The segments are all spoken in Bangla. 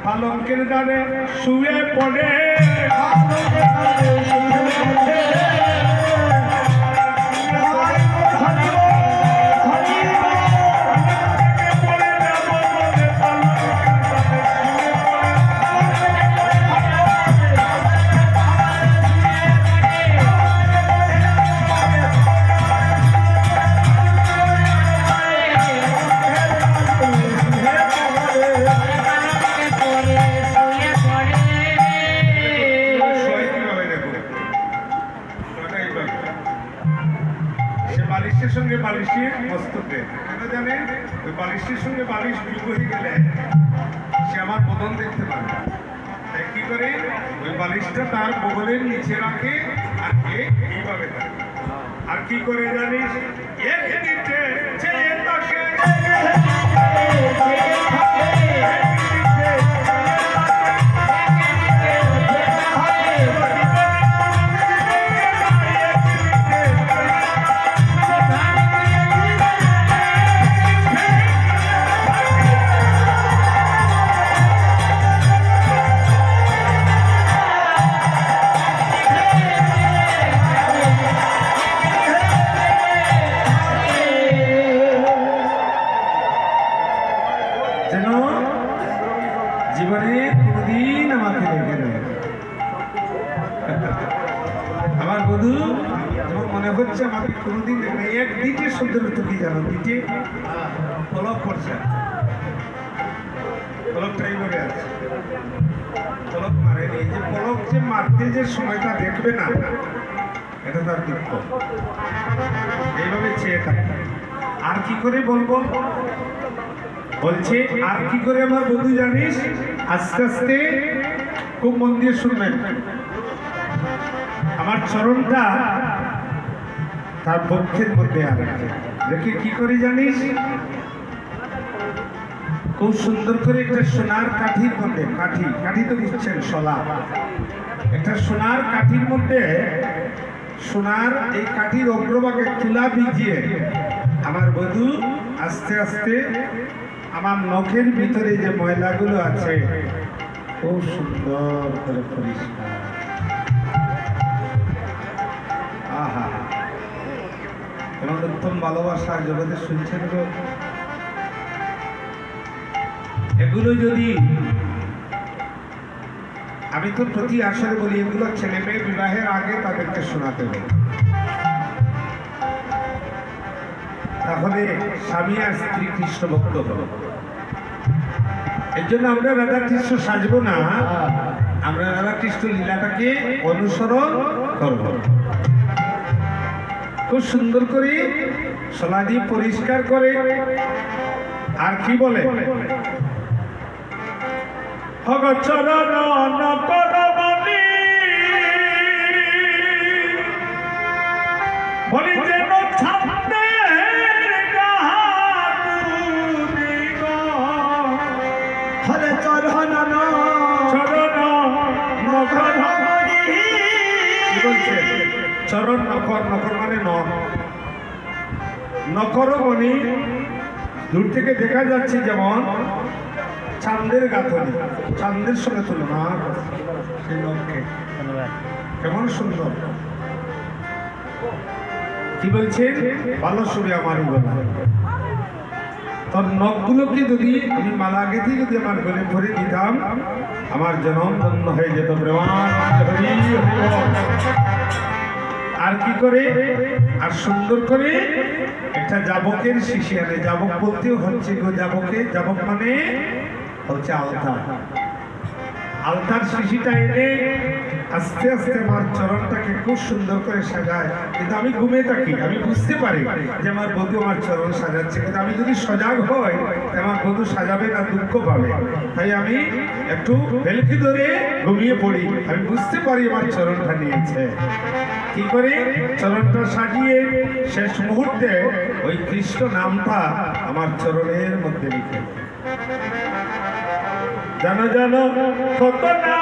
পালঙ্কের দ্বারে শুয়ে পড়ে বালিশের সঙ্গে বালিশের মস্তকে কেন জানেন? ওই বালিশের সঙ্গে বালিশ যুগ হয়ে গেলে সে আমার বদন দেখতে পারে। তাই কি করে ওই বালিশটা তার বগলের নিচে রাখে আর কে এইভাবে থাকে। আর কি করে জানিস? জীবনে কোনদিন আমাকে দেখে নেই আমার বধূ। আমার মনে হচ্ছে আমাকে কোনদিন দেখে নেই। এক দিকে শব্দের তো কি জানো? দিকে পলক পড়ছে, পলকটাই করে আছে, পলক মারেনি। এই যে পলক যে মারতে যে সময়টা দেখবে না, এটা তার দুঃখ। এইভাবে চেয়ে থাকবে। আর কি করে বলবো? বলছে আর কি করে আমার বন্ধু জানিস? আস্তে আস্তে খুব মন দিয়ে শুনবেন। আমার চরণটা তার বক্ষের মধ্যে আছে দেখে কি করে জানিস? খুব সুন্দর করে একটা সোনার কাঠির মধ্যে, কাঠি তো বুঝছেন, শলা, একটা সোনার কাঠির মধ্যে সোনার এই কাঠির অগ্রভাগে তুলা ভিজিয়ে আমার বধূ আস্তে আস্তে আমার নখের ভিতরে যে ময়লাগুলো আছে খুব সুন্দর করে পরিষ্কার। আহা, এমন উত্তম ভালোবাসা জগতে শুনছেন তো? এগুলো যদি আমি তো প্রতি আসরে বলি, এগুলো ছেলে মেয়ে বিবাহের আগে তাদেরকে শোনাতে হবে, তাহলে স্বামী আর স্ত্রী কৃষ্ণ ভক্ত হলো। এর জন্য আমরা রাধা কৃষ্ণ সাজবো না, আমরা রাধা কৃষ্ণ লীলাটাকে অনুসরণ করব। খুব সুন্দর করে শলা দিয়ে পরিষ্কার করে। আর কি বলে? বলি যেন চরণ নখর, নখর মানে নখরমণি দূর থেকে দেখা যাচ্ছে যেমন চাঁদের গাঁথনি, চাঁদের সঙ্গে তুলনা সেই নখকে কেমন সুন্দর। কি বলছে? ভালো ছবি আমারই বলা। তোর নখগুলোকে যদি আমি মালা গেঁথে যদি আমার গলে ভরে দিতাম, আমার জনম ধন্য হয়ে যেত। আর কি করে? আর সুন্দর করে একটা যাবকের শিশি আনে। যাবক বলতেও হচ্ছে যাবক মানে হচ্ছে আলতা। আলতার শিশিটা এনে আস্তে আস্তে আমার চরণটাকে খুব সুন্দর করে সাজায়। কিন্তু আমি ঘুমিয়ে থাকি, আমি বুঝতে পারি যে আমার বধূ আমার চরণ সাজাচ্ছে, কিন্তু আমি যদি সজাগ হই আমার বধূ সাজাবে না, দুঃখ পাবে। তাই আমি একটু ভেলকি ধরে ঘুমিয়ে পড়ি, আমি বুঝতে পারি আমার চরণটা নিয়েছে। কি করে? চরণটা সাজিয়ে শেষ মুহূর্তে ওই কৃষ্ণ নামটা আমার চরণের মধ্যে লিখে। জানো জানো কত না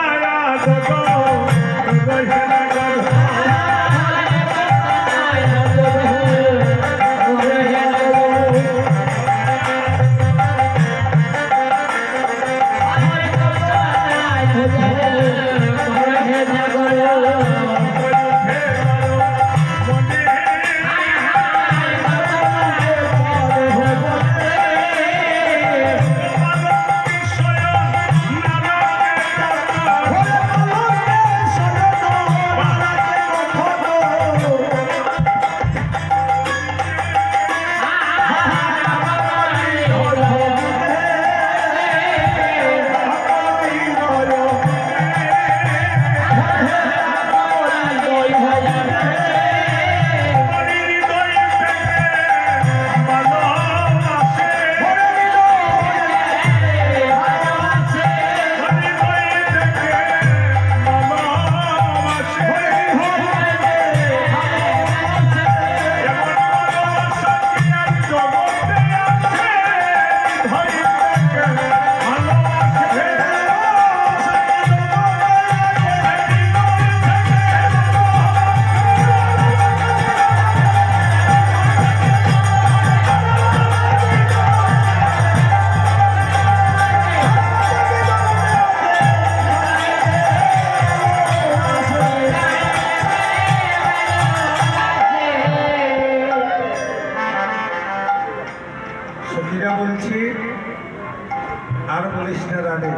বলিস না রাধে,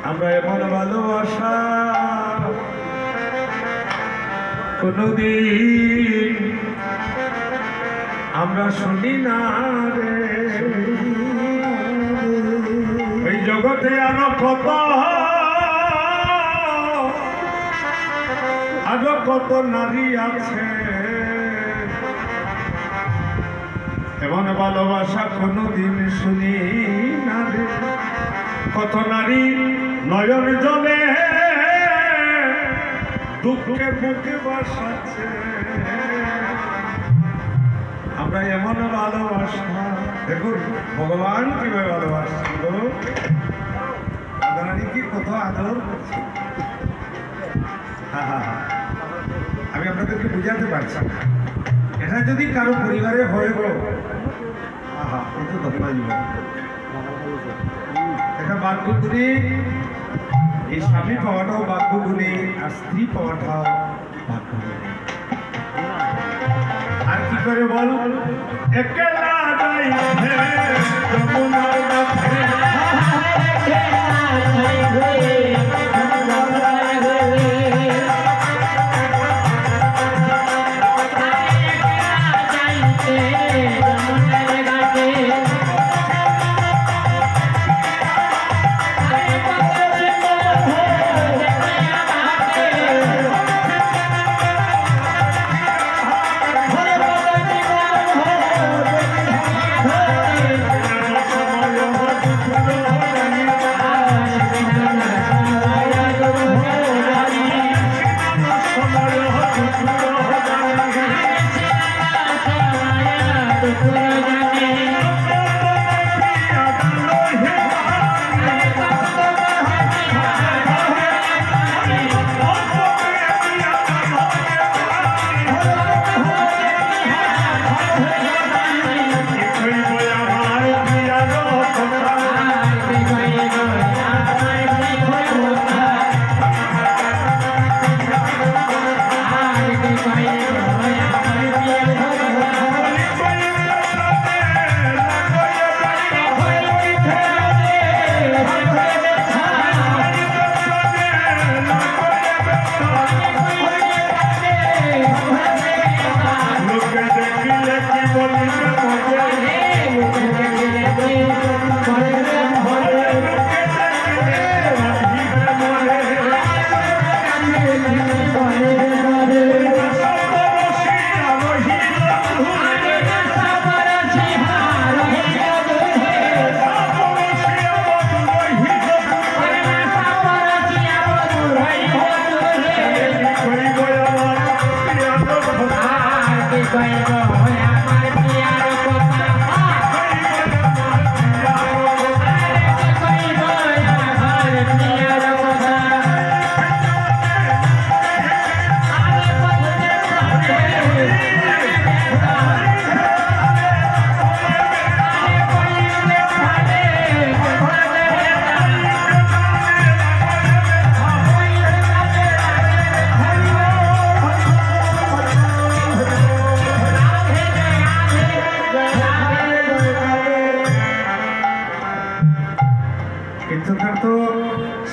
আমরা এমন ভালোবাসা কোনদিন আমরা শুনি না রে। এই জগতে আরো কত নারী আছে, এমন ভালোবাসা কোনদিন শুনি না রে। কত নারী নয়ন জলে দুঃখে বুকে বাসাচ্ছে, আমরা এমন ভালোবাসা। দেখুন ভগবান কিভাবে ভালোবাসছিল, রাধারানী কি কত আদর করছে। আমি আপনাদেরকে বুঝাতে পারছি না। এটা যদি কারো পরিবারে হয়ে গো, আহা কিন্তু দফা জীবন এটা ভাগ্যগুণী। এই স্বামী পাওয়াটাও ভাগ্যগুণী, আর স্ত্রী পাওয়াটাও ভাগ্যগুণী। আর কি করে বল, একলা যাইতে যমুনার মাঝে,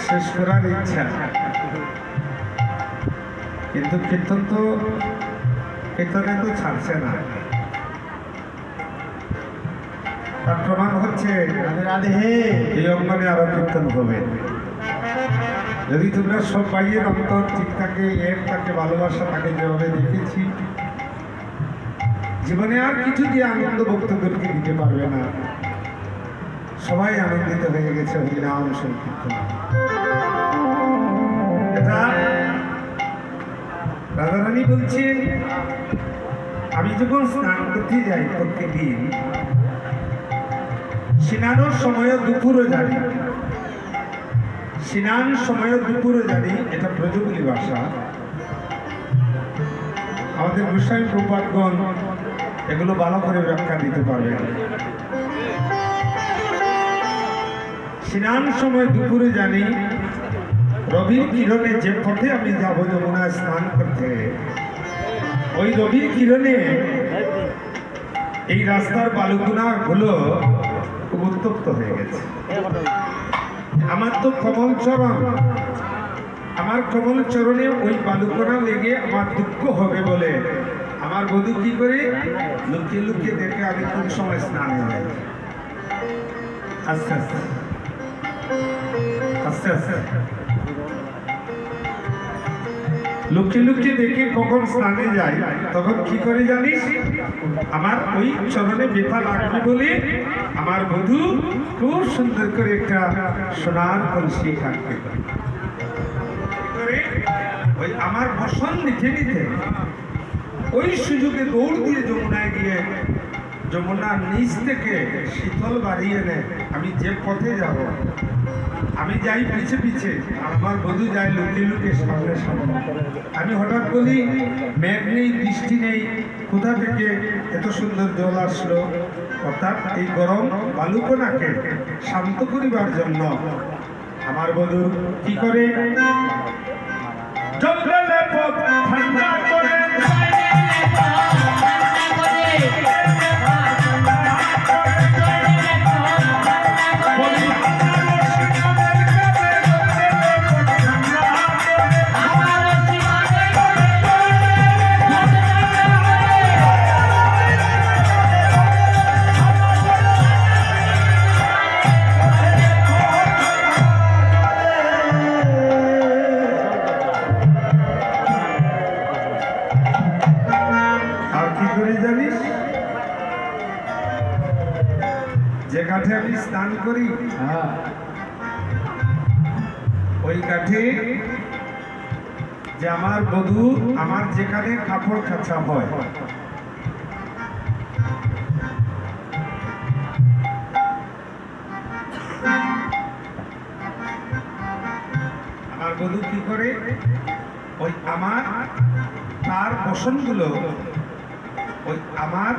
শেষ করার ইচ্ছা, কিন্তু কীর্তন তো কীর্তনে তো ছাড়ছে না। তার প্রমাণ হচ্ছে এই অঙ্গনে আরো কীর্তন হবে। যদি তোমরা সব বাইয়ের অন্তর ঠিক থাকে, এর তাকে ভালোবাসা তাকে যেভাবে দেখেছি, জীবনে আর কিছু দিয়ে আনন্দ ভক্তদেরকে দিতে পারবে না। সবাই আনন্দিত হয়ে গেছে হরিনাম সংকীর্তন। এটা রাধারানী বলছেন, আমি যখন স্নান করতে যাই প্রত্যেকদিন, স্নানের সময় দুপুরে জানি, স্নান সময় দুপুরে জানি, এটা ব্রজবুলি ভাষা। আমাদের গোস্বামী প্রপাতগণ এগুলো ভালো করে ব্যাখ্যা দিতে পারবেন। স্নান সময় দুপুরে জানি, রবির কিরণে যে পথে আমি যাব যমুনায় স্নান করতে, ওই রবির কিরণে এই রাস্তার বালুগুনা গুলো খুব উত্তপ্ত হয়ে গেছে। আমার তো কমল চরণ, আমার কমল চরণে ওই বালুকণা লেগে আমার দুঃখ হবে বলে আমার বধূ কি করে লুকিয়ে লুকিয়ে দেখে আমি কোন সময় স্নানে যাই। আস্তে আস্তে আস্তে আস্তে লুকিয়ে লুকিয়ে দেখে কখন স্নানে যাই, তখন কি করে জানিস, আমার ওই চরণে ব্যথা লাগবে বলে আমার বধূ খুব সুন্দর করে একটা সোনার কলসি থাকবে, ওই আমার বসন নিতে নিতে ওই সুযোগে দৌড় দিয়ে যমুনায় গিয়ে যমুনার নিচ থেকে শীতল বাড়িয়ে নেয়। আমি যে পথে যাব, আমি যাই পিছে পিছে, আমার বধূ যায় লুকিয়ে লুকিয়ে সামনে সামনে। আমি হঠাৎ বলি, মেঘ নেই, বৃষ্টি নেই, কোথা থেকে এত সুন্দর জল আসলো? অর্থাৎ এই গরম বালুকণাকে শান্ত করিবার জন্য আমার বধূ কি করে, জঙ্গলে পথ ঠান্ডা করে যে কাঠে আমি স্নান করি, ওই কাঠে যে আমার বধূ আমার যেখানে কাপড় কাচা হয়, আমার বধূ কি করে, ওই আমার তার বসনগুলো ওই আমার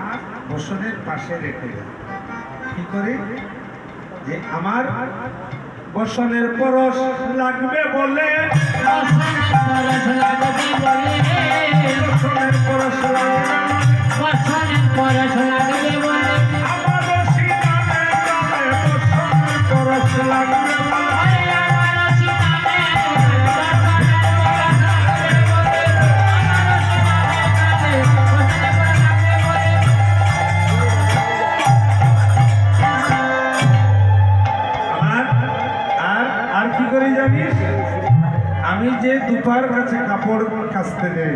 বসনের পাশে রেখে দেয়। কি করে, যে আমার বসনের পরশ লাগবে বলে, বসনের পরশ লাগবে বলে, আমার বসনের পরশ লাগবে আমি যে দুপার কাছে কাপড় কাচতে দেই,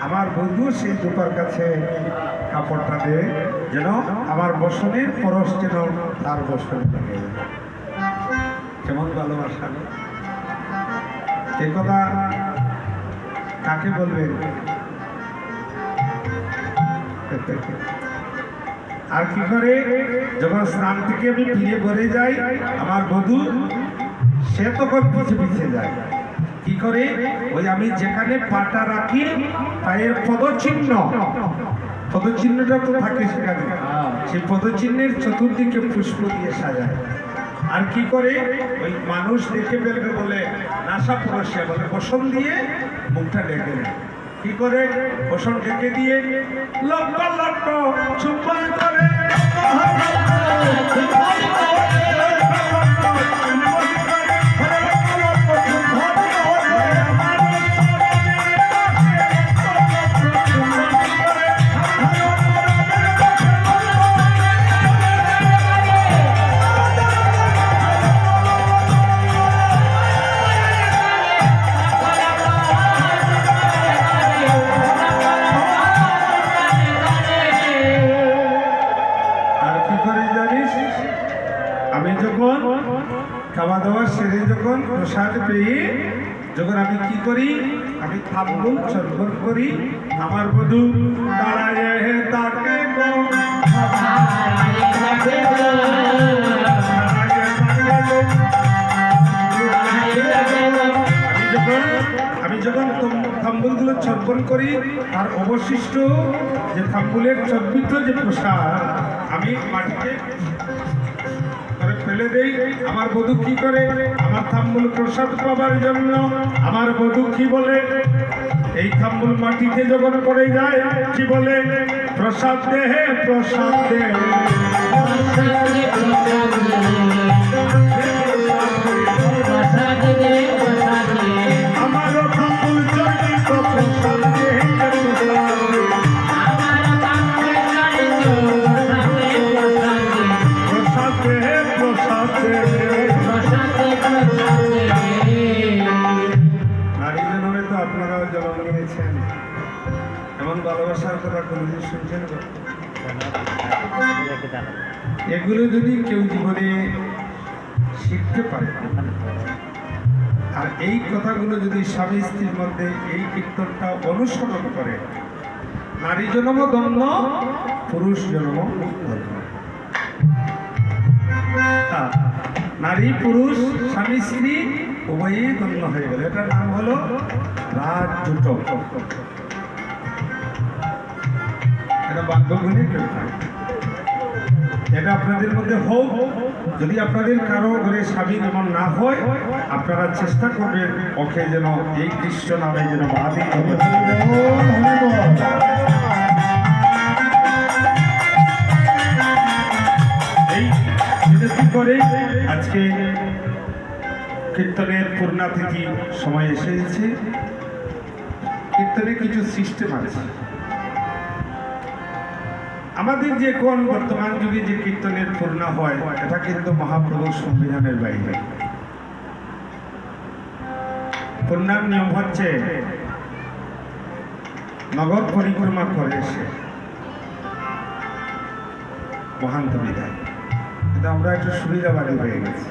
আমার বন্ধু সেই দুপার কাছে কাপড়টা দেয় যেন আমার বসনের পরশ যেন তার বসনে লাগে। কেমন ভালোবাসা! এই কথা কাকে বলবেন? আর কি করে, যখন স্নান থেকে আমি ফিরে ঘরে যাই, আমার বধূ সে তখন পিছে পিছে যায়। কি করে, ওই আমি যেখানে পাটা রাখি পায়ের পদচিহ্নটা তো থাকে সেখানে, সেই পদচিহ্নের চতুর্দিকে পুষ্প দিয়ে সাজায়। আর কি করে, ওই মানুষ দেখে ফেলবে বলে নাসা পরশিয়া বলে বসন দিয়ে মুখটা ঢেকে দেয়। কি করে, বসন ঢেকে দিয়ে লক্ষ লক্ষ চুম্বন করে, আমি যখন খাওয়া দাওয়া সেরে যখন প্রসাদ পেয়ে যখন আমি কি করি, আমি থাম্বুল চর্বণ করি, আমার বধূ দাঁড়ায় তাকে আমি যখন থাম্বুলগুলো চর্বণ করি, তার অবশিষ্ট যে থাম্বুলের চর্বিত যে প্রসাদ আমি মাটিতে ফেলে দেই। আমার বধূ কি করে, আমার থাম্বুল প্রসাদ পাবার জন্য আমার বধূ কি বলে, এই থাম্বুল মাটিতে যখন পড়ে যায় কি বলে, প্রসাদ দে হে প্রসাদ দে, আমারও থাম্বুল চরিত প্রসাদ দে হে প্রসাদ দে হে প্রসাদ দে। নারী জন্মে তো আপনারাও জন্ম নিয়েছেন, এমন ভালোবাসার কথা কোনদিন শুনছেন? এগুলো যদি কেউ জীবনে শিখতে পারে আর এই কথাগুলো যদি স্বামী স্ত্রীর মধ্যে এই কীর্তনটা অনুসরণ করে, নারী জন্ম ধন্য, পুরুষ জন্ম ধন্য। নারী পুরুষ স্বামী স্ত্রী উভয়ই ধন্য হয়ে গেল। এটার নাম হলো রাজজুট। এটা বাক্যগুলি কেউ থাকে, এটা আপনাদের মধ্যে হোক। যদি আপনাদের কারো ঘরে স্বামী যেমন না হয়, আপনারা চেষ্টা করবেন ওকে যেন এই কৃষ্ণ নামে যেন বাধিত এই করে। আজকে কীর্তনের পূর্ণাতিথি সময় এসেছে। কীর্তনে কিছু সিস্টেম আছে। আমাদের যে কোন বর্তমান যুগে যে কীর্তনের পূর্ণা হয়, এটা কিন্তু মহাপ্রভুর সংবিধানের বাইরে। পূর্ণার নিয়ম হচ্ছে নগর পরিক্রমা করে এসে মহান্ত বিদায়। কিন্তু আমরা একটু সুবিধাবাদী হয়ে গেছি।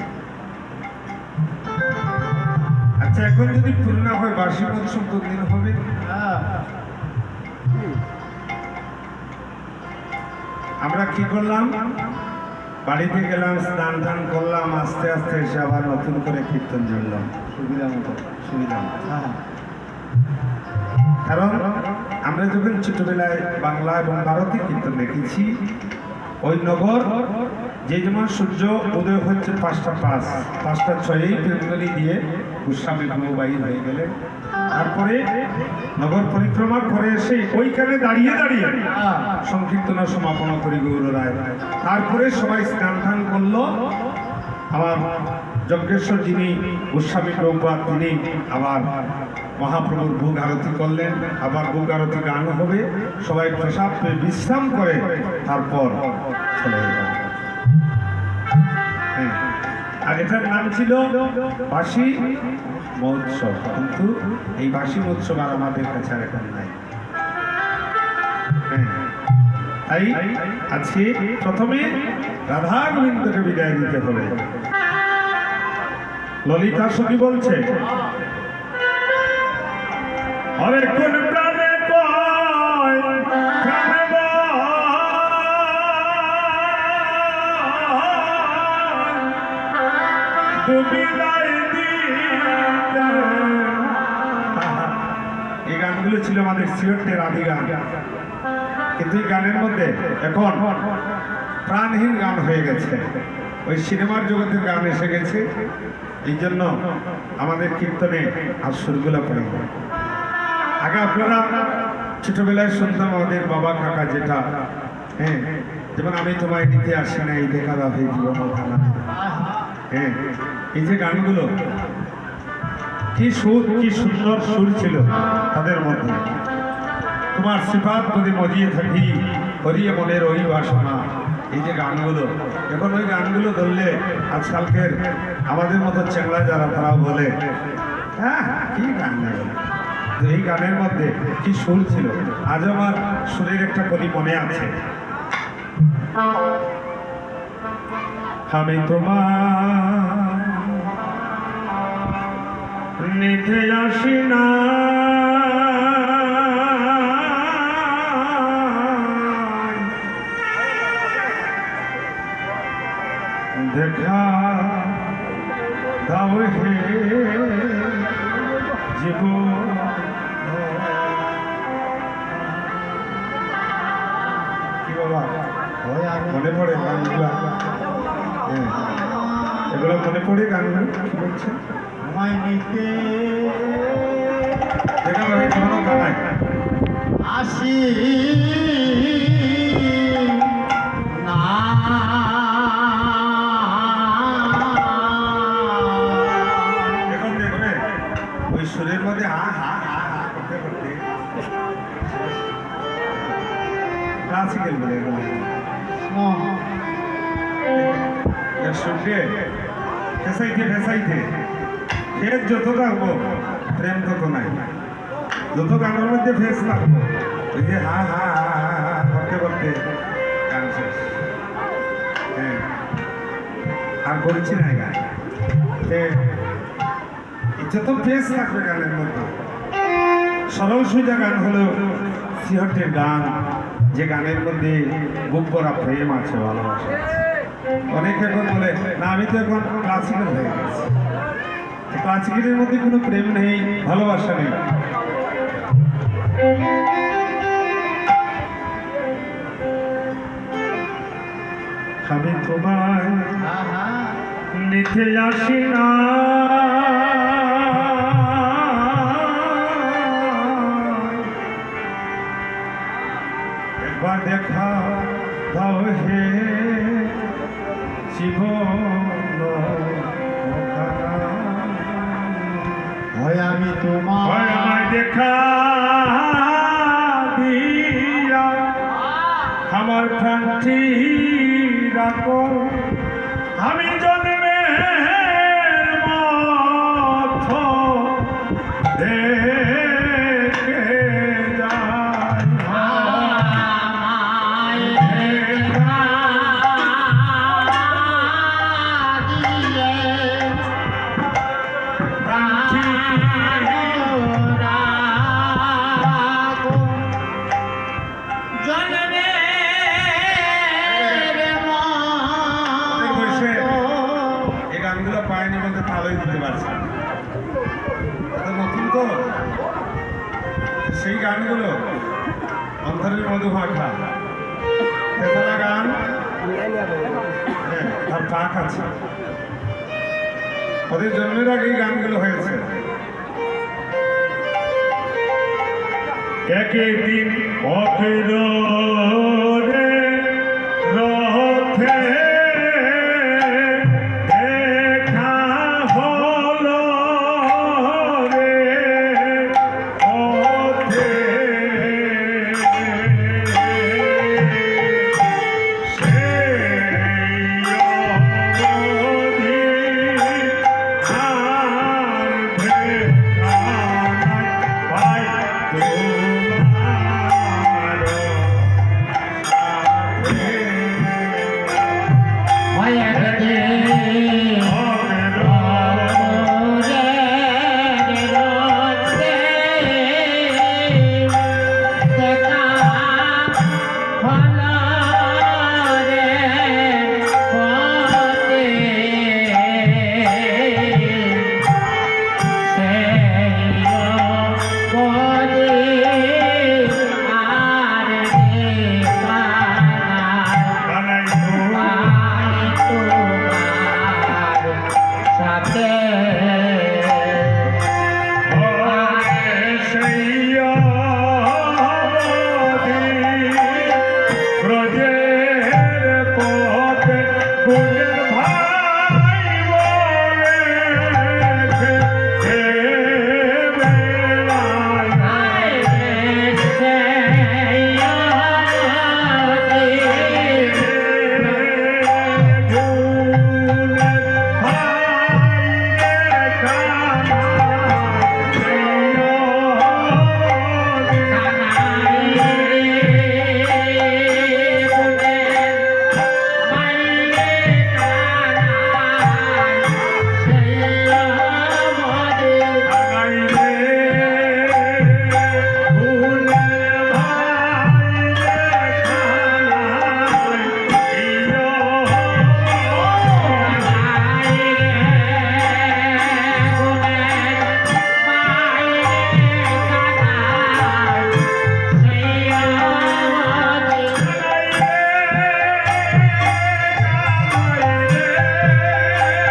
আচ্ছা, এখন যদি পূর্ণা হয়, বার্ষিক উৎসব দিন হবে। আমরা কি করলাম, বাড়িতে গেলাম, স্নান টান করলাম, আস্তে আস্তে এসে আবার নতুন করে কীর্তন জুড়লাম সুবিধা মতো। কারণ আমরা যখন ছোটবেলায় বাংলা এবং ভারতে কীর্তন দেখেছি, ওই নগর যে যেমন সূর্য উদয় হচ্ছে 5:05, 5:06 বেঙ্গলি দিয়ে গোস্বামী বাইর হয়ে গেলে, তারপরে নগর পরিক্রমা করে এসে ওইখানে দাঁড়িয়ে দাঁড়িয়ে সংকীর্তন সমাপন করি গৌর রায়। তারপরে সবাই স্নান টান করলো। আমার যজ্ঞেশ্বর যিনি গোস্বামী প্রভুপাদ, তিনি আবার মহাপ্রভুর ভোগ আরতি করলেন। আবার ভোগ আরতি গান হবে, সবাই প্রসাদ পেয়ে বিশ্রাম করে তারপর চলে গেল। আর এটার নাম ছিল বাসি মহোৎসব। কিন্তু এই বাসি মহোৎসব আর আমাদের কাছে আর এখন নাই। তাই আজকে প্রথমে রাধা গোবিন্দকে বিদায় দিতে হবে। ললিতা সখী বলছে, আরে কোন প্রাণে কয় প্রাণে বিদায় দিতে। এই গানগুলো ছিল আমাদের সিলেটের আদি গান, কিন্তু এই গানের মধ্যে এখন প্রাণহীন গান হয়ে গেছে। ওই সিনেমার জগতের গান এসে গেছে। এই জন্য আমাদের কীর্তনে আর সুরগুলো পড়ে। আগে আপনারা ছোটবেলায় শুনতাম আমাদের বাবা কাকা যেটা, যেমন আমি তোমায় নিতে আসি না, এই দেখা দাও হয়ে জীবন। এই যে গানগুলো, কি সুর, কি সুন্দর সুর ছিল তাদের মধ্যে। তোমার সিফাত যদি মজিয়ে থাকি, করিয়ে মনের ওই বাসনা। এই যে গানগুলো, এখন ওই গানগুলো ধরলে আজকালকের আমাদের মতো চেংলা যারা, তারাও বলে হ্যাঁ কি গান নেই। এই গানের মধ্যে কি সুর ছিল। আজ আমার সুরের একটা কলি মনে আছে। আমি তোমার নিতে আসি না, দেখা দাও হে জীবন। কি বাবা মনে পড়ে গানগুলো? এগুলো মনে পড়ে গানগুলো? কি বলছে? দেখা আসি না এখন দেখবে ওই সুরের মধ্যে হা হা হা হা করতে করতে ক্লাসিক্যাল বলে এগুলো এর সঙ্গে ফেসাইতে ফেসাইতে ফের যত থাকবো প্রেম তত নাই, যত গানের মধ্যে ফেস থাকবো ওই যে হা হা হা হা হা করতে করতে গান শেষ। হ্যাঁ আর বলছি না গান যত ফেস থাকবে গানের মধ্যে। সরল সোজা গান হলো সিহটের গান, যে গানের মধ্যে বুক করা প্রেম আছে, ভালোবাসা আছে। অনেকে এখন বলে না আমি তো এখন ক্লাসিক্যাল হয়ে গেছি, ক্লাসিক্যালের মধ্যে কোনো প্রেম নেই, ভালোবাসা নেই। আমি তোমায় নিতে আসি না, একবার দেখা দাও হে জীবন, হয় আমি তোমার আমায় দেখা দিয়া আমার প্রাণটি রাখো, আমি জন্মের মতো দেখে যাই। এই গানগুলো পায়নি বলতে ভালোই দিতে পারছে, নতুন তো সেই গানগুলো অন্তরের মধু মাখা তেতলা গান, তার পাক আছে, ওদের জন্মের আগে এই গানগুলো হয়েছে। একদিন অফিরে রথে দেখা হলো রে পথে, সেই অবধি আর দেখা নাই পাই তোমার সাথে। হয় একদিন বানাই সাথে